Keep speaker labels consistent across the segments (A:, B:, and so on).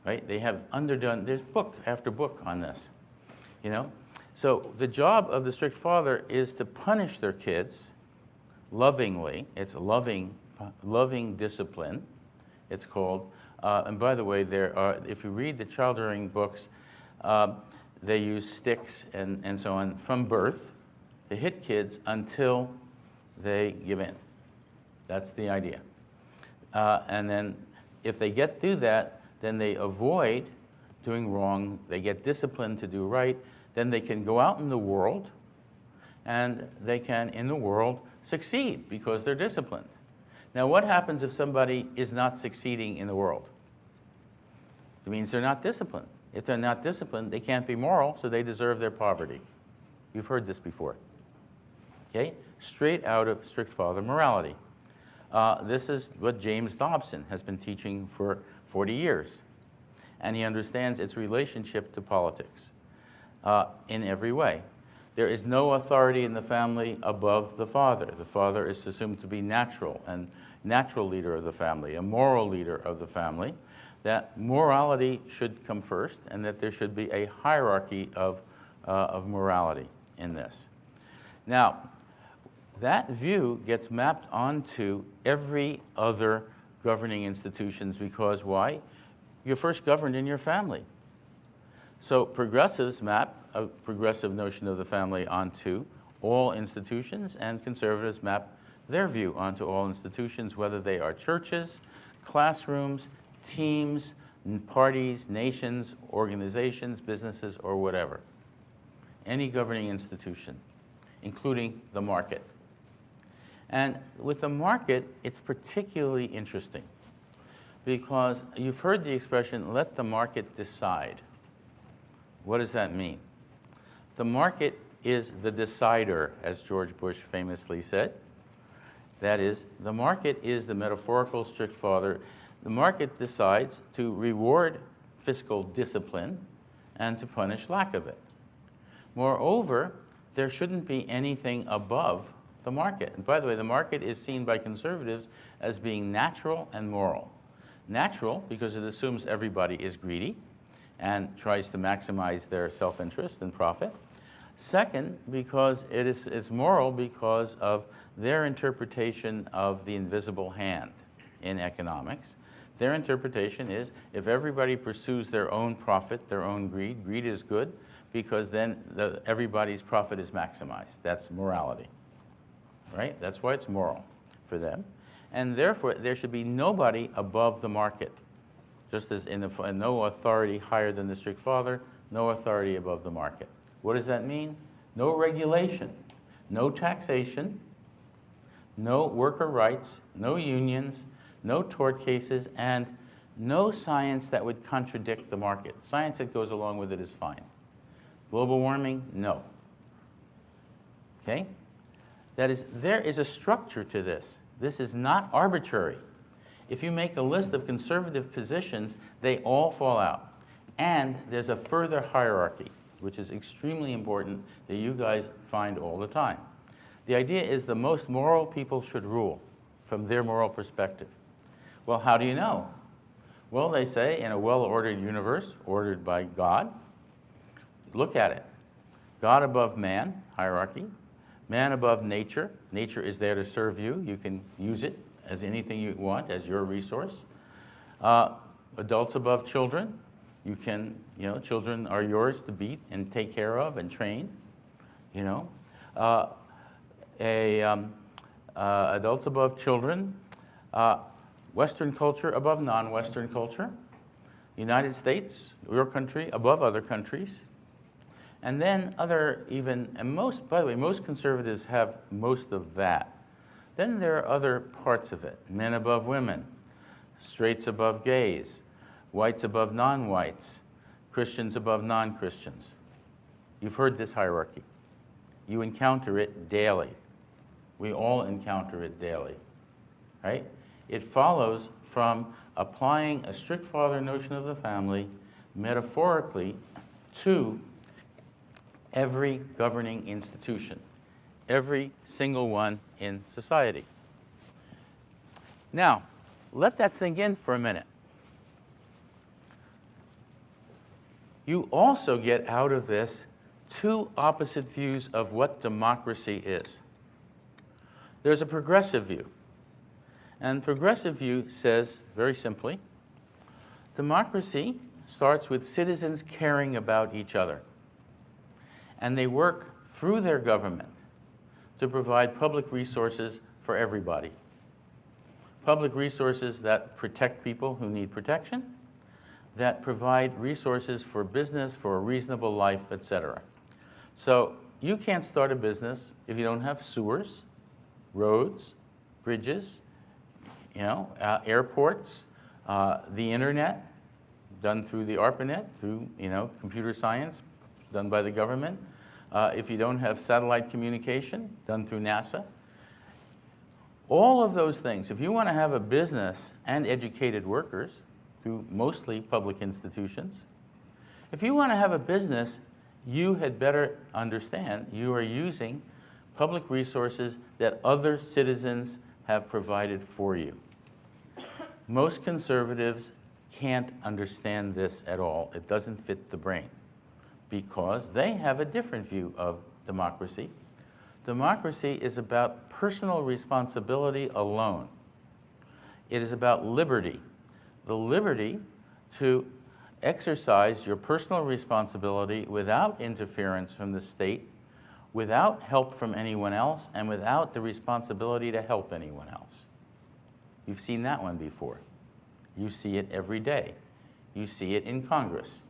A: right? They have underdone, there's book after book on this, you know? So the job of the strict father is to punish their kids lovingly. It's loving discipline, it's called. And by the way, if you read the child rearing books, they use sticks and so on from birth to hit kids until they give in. That's the idea. And then if they get through that, then they avoid doing wrong. They get disciplined to do right. Then they can go out in the world, and they can, in the world, succeed because they're disciplined. Now, what happens if somebody is not succeeding in the world? It means they're not disciplined. If they're not disciplined, they can't be moral, so they deserve their poverty. You've heard this before. Okay? Straight out of strict father morality. This is what James Dobson has been teaching for 40 years. And he understands its relationship to politics in every way. There is no authority in the family above the father. The father is assumed to be natural and natural leader of the family, a moral leader of the family, that morality should come first and that there should be a hierarchy of morality in this. Now, that view gets mapped onto every other governing institutions because why? You're first governed in your family. So progressives map a progressive notion of the family onto all institutions, and conservatives map their view onto all institutions, whether they are churches, classrooms, teams, parties, nations, organizations, businesses, or whatever. Any governing institution, including the market. And with the market, it's particularly interesting because you've heard the expression, let the market decide. What does that mean? The market is the decider, as George Bush famously said. That is, the market is the metaphorical strict father. The market decides to reward fiscal discipline and to punish lack of it. Moreover, there shouldn't be anything above the market. And by the way, the market is seen by conservatives as being natural and moral. Natural because it assumes everybody is greedy and tries to maximize their self-interest and profit. Second, because it's moral because of their interpretation of the invisible hand in economics. Their interpretation is if everybody pursues their own profit, their own greed, greed is good because then everybody's profit is maximized. That's morality, right? That's why it's moral for them. And therefore, there should be nobody above the market. Just as in no authority higher than the strict father, no authority above the market. What does that mean? No regulation, no taxation, no worker rights, no unions, no tort cases, and no science that would contradict the market. Science that goes along with it is fine. Global warming, no. Okay? That is, there is a structure to this. This is not arbitrary. If you make a list of conservative positions, they all fall out. And there's a further hierarchy, which is extremely important that you guys find all the time. The idea is the most moral people should rule from their moral perspective. Well, how do you know? Well, they say in a well-ordered universe, ordered by God, look at it. God above man, hierarchy. Man above nature. Nature is there to serve you. You can use it as anything you want, as your resource. Adults above children. You can, children are yours to beat and take care of and train, adults above children. Western culture above non-Western culture. United States, your country, above other countries. And then by the way, most conservatives have most of that. Then there are other parts of it. Men above women, straights above gays, whites above non-whites, Christians above non-Christians. You've heard this hierarchy. You encounter it daily. We all encounter it daily, right? It follows from applying a strict father notion of the family metaphorically to every governing institution, every single one in society. Now, let that sink in for a minute. You also get out of this two opposite views of what democracy is. There's a progressive view. And progressive view says, very simply, democracy starts with citizens caring about each other. And they work through their government to provide public resources for everybody. Public resources that protect people who need protection, that provide resources for business, for a reasonable life, etc. So you can't start a business if you don't have sewers, roads, bridges, airports, the internet, done through the ARPANET, through computer science, done by the government. If you don't have satellite communication, done through NASA. All of those things, if you want to have a business and educated workers, through mostly public institutions, if you want to have a business, you had better understand you are using public resources that other citizens have provided for you. Most conservatives can't understand this at all. It doesn't fit the brain because they have a different view of democracy. Democracy is about personal responsibility alone. It is about liberty. The liberty to exercise your personal responsibility without interference from the state, without help from anyone else, and without the responsibility to help anyone else. You've seen that one before. You see it every day. You see it in Congress.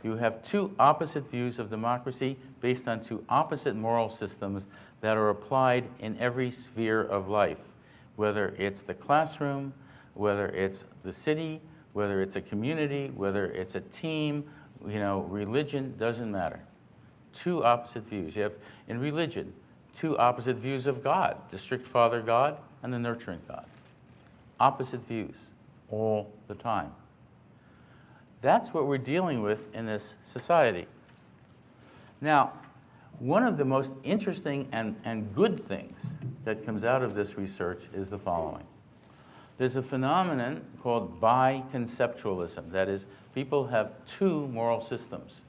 A: You have two opposite views of democracy based on two opposite moral systems that are applied in every sphere of life, whether it's the classroom, whether it's the city, whether it's a community, whether it's a team, religion, doesn't matter. Two opposite views. You have, in religion, two opposite views of God, the strict father God and the nurturing God. Opposite views all the time. That's what we're dealing with in this society. Now, one of the most interesting and good things that comes out of this research is the following. There's a phenomenon called biconceptualism. That is, people have two moral systems.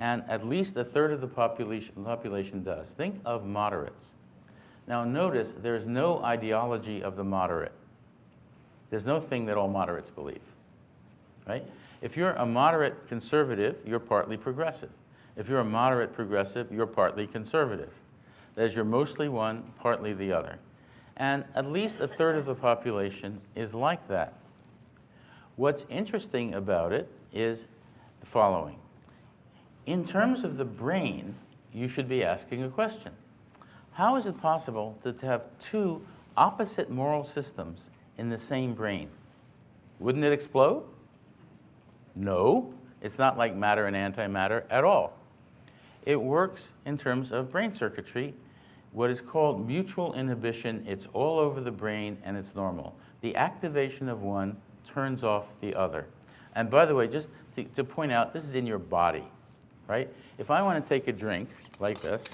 A: And at least a third of the population does. Think of moderates. Now notice, there's no ideology of the moderate. There's no thing that all moderates believe, right? If you're a moderate conservative, you're partly progressive. If you're a moderate progressive, you're partly conservative. That is, you're mostly one, partly the other. And at least a third of the population is like that. What's interesting about it is the following. In terms of the brain, you should be asking a question. How is it possible to have two opposite moral systems in the same brain? Wouldn't it explode? No, it's not like matter and antimatter at all. It works in terms of brain circuitry, what is called mutual inhibition. It's all over the brain and it's normal. The activation of one turns off the other. And by the way, just to point out, this is in your body, right? If I want to take a drink like this,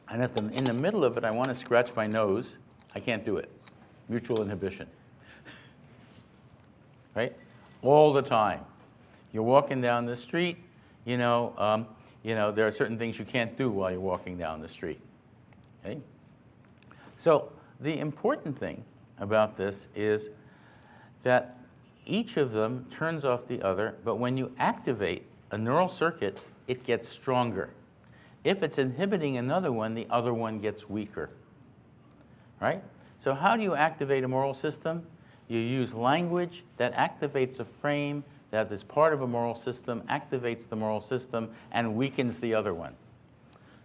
A: and if in the middle of it I want to scratch my nose, I can't do it. Mutual inhibition. Right? All the time. You're walking down the street, there are certain things you can't do while you're walking down the street. Okay? So the important thing about this is that each of them turns off the other, but when you activate a neural circuit, it gets stronger. If it's inhibiting another one, the other one gets weaker. Right? So how do you activate a moral system? You use language that activates a frame that is part of a moral system, activates the moral system, and weakens the other one.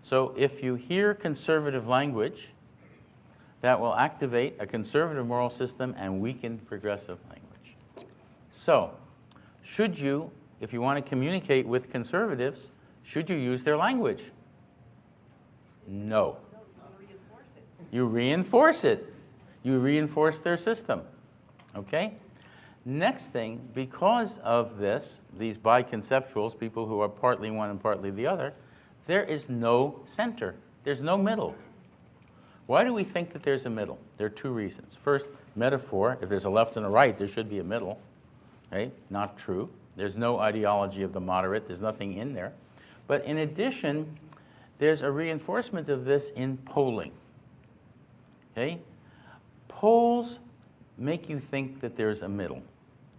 A: So if you hear conservative language, that will activate a conservative moral system and weaken progressive language. So should you, if you want to communicate with conservatives, should you use their language? No. You reinforce it. You reinforce their system. Okay? Next thing, because of this, these biconceptuals, people who are partly one and partly the other, there is no center. There's no middle. Why do we think that there's a middle? There are two reasons. First, metaphor. If there's a left and a right, there should be a middle. Okay? Not true. There's no ideology of the moderate. There's nothing in there. But in addition, there's a reinforcement of this in polling. Okay? Polls make you think that there's a middle.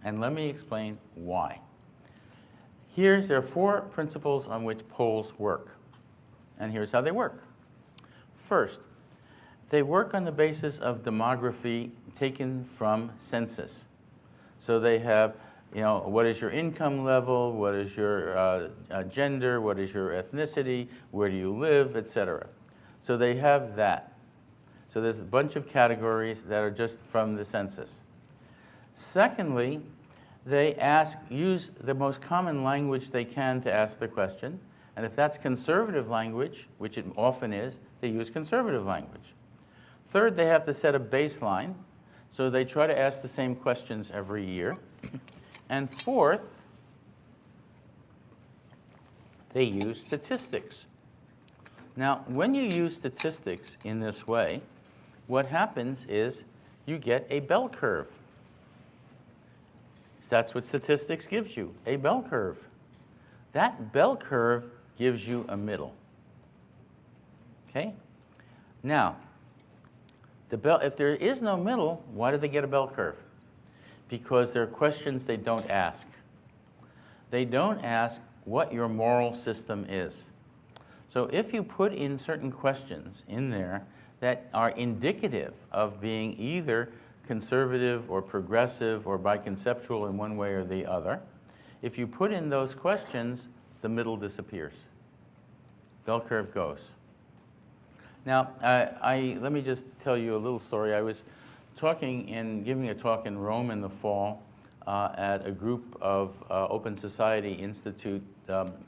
A: And let me explain why. There are 4 principles on which polls work. And here's how they work. First, they work on the basis of demography taken from census. So they have, what is your income level, what is your gender, what is your ethnicity, where do you live, etc. So they have that. So there's a bunch of categories that are just from the census. Secondly, they use the most common language they can to ask the question. And if that's conservative language, which it often is, they use conservative language. Third, they have to set a baseline. So they try to ask the same questions every year. And fourth, they use statistics. Now, when you use statistics in this way, what happens is you get a bell curve. That's what statistics gives you, a bell curve. That bell curve gives you a middle. Okay? Now, if there is no middle, why do they get a bell curve? Because there are questions they don't ask. They don't ask what your moral system is. So if you put in certain questions in there that are indicative of being either conservative or progressive or biconceptual in one way or the other, if you put in those questions, the middle disappears. Bell curve goes. Now, let me just tell you a little story. I was giving a talk in Rome in the fall at a group of Open Society Institute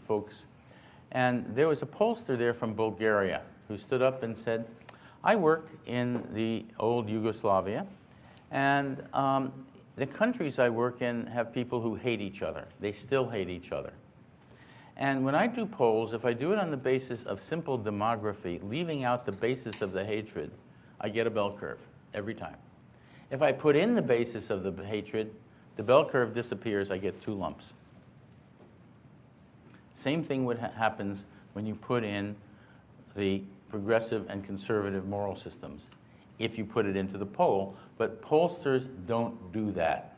A: folks, and there was a pollster there from Bulgaria who stood up and said, I work in the old Yugoslavia, and the countries I work in have people who hate each other. They still hate each other. And when I do polls, if I do it on the basis of simple demography, leaving out the basis of the hatred, I get a bell curve every time. If I put in the basis of the hatred, the bell curve disappears, I get 2 lumps. Same thing happens when you put in the progressive and conservative moral systems, if you put it into the poll, but pollsters don't do that.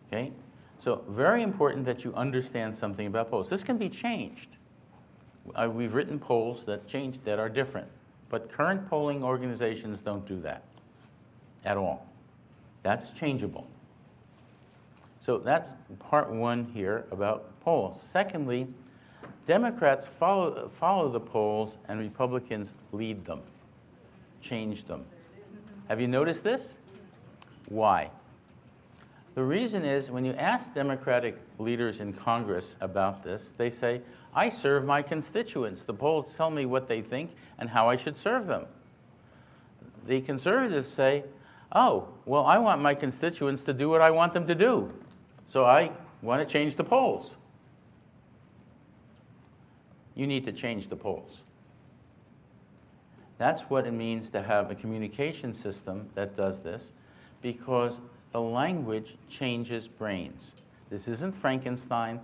A: Okay? So very important that you understand something about polls. This can be changed. We've written polls that are different, but current polling organizations don't do that at all. That's changeable. So that's part 1 here about polls. Secondly, Democrats follow the polls and Republicans lead them, change them. Have you noticed this? Why? The reason is when you ask Democratic leaders in Congress about this, they say, I serve my constituents. The polls tell me what they think and how I should serve them. The conservatives say, oh, well, I want my constituents to do what I want them to do, so I want to change the polls. You need to change the polls. That's what it means to have a communication system that does this, because the language changes brains. This isn't Frankenstein.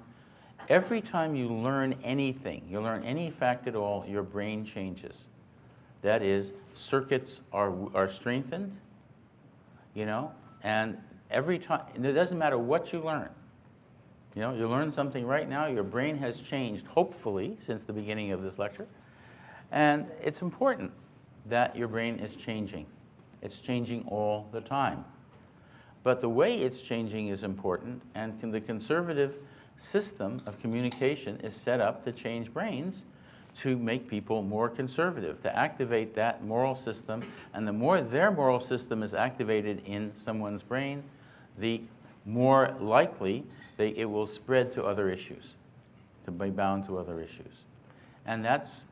A: Every time you learn anything, you learn any fact at all, your brain changes. That is, circuits are strengthened, and every time, and it doesn't matter what you learn. You learn something right now, your brain has changed, hopefully, since the beginning of this lecture. And it's important that your brain is changing. It's changing all the time. But the way it's changing is important, and the conservative system of communication is set up to change brains to make people more conservative, to activate that moral system. And the more their moral system is activated in someone's brain, the more likely it will spread to other issues, to be bound to other issues. And that's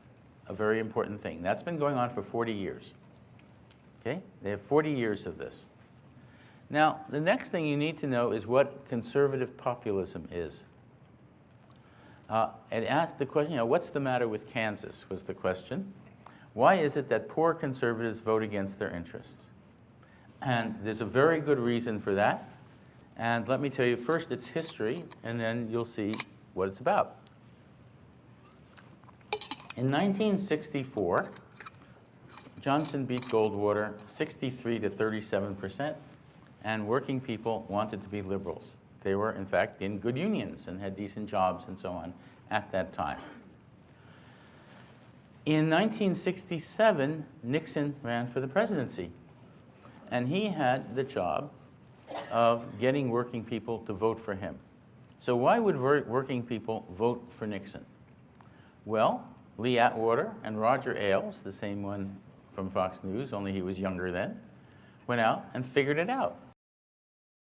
A: a very important thing. That's been going on for 40 years. Okay? They have 40 years of this. Now, the next thing you need to know is what conservative populism is. It asked the question, what's the matter with Kansas, was the question. Why is it that poor conservatives vote against their interests? And there's a very good reason for that. And let me tell you first its history, and then you'll see what it's about. In 1964, Johnson beat Goldwater 63 to 37%, and working people wanted to be liberals. They were, in fact, in good unions and had decent jobs and so on at that time. In 1967, Nixon ran for the presidency, and he had the job of getting working people to vote for him. So why would working people vote for Nixon? Well, Lee Atwater and Roger Ailes, the same one from Fox News, only he was younger then, went out and figured it out.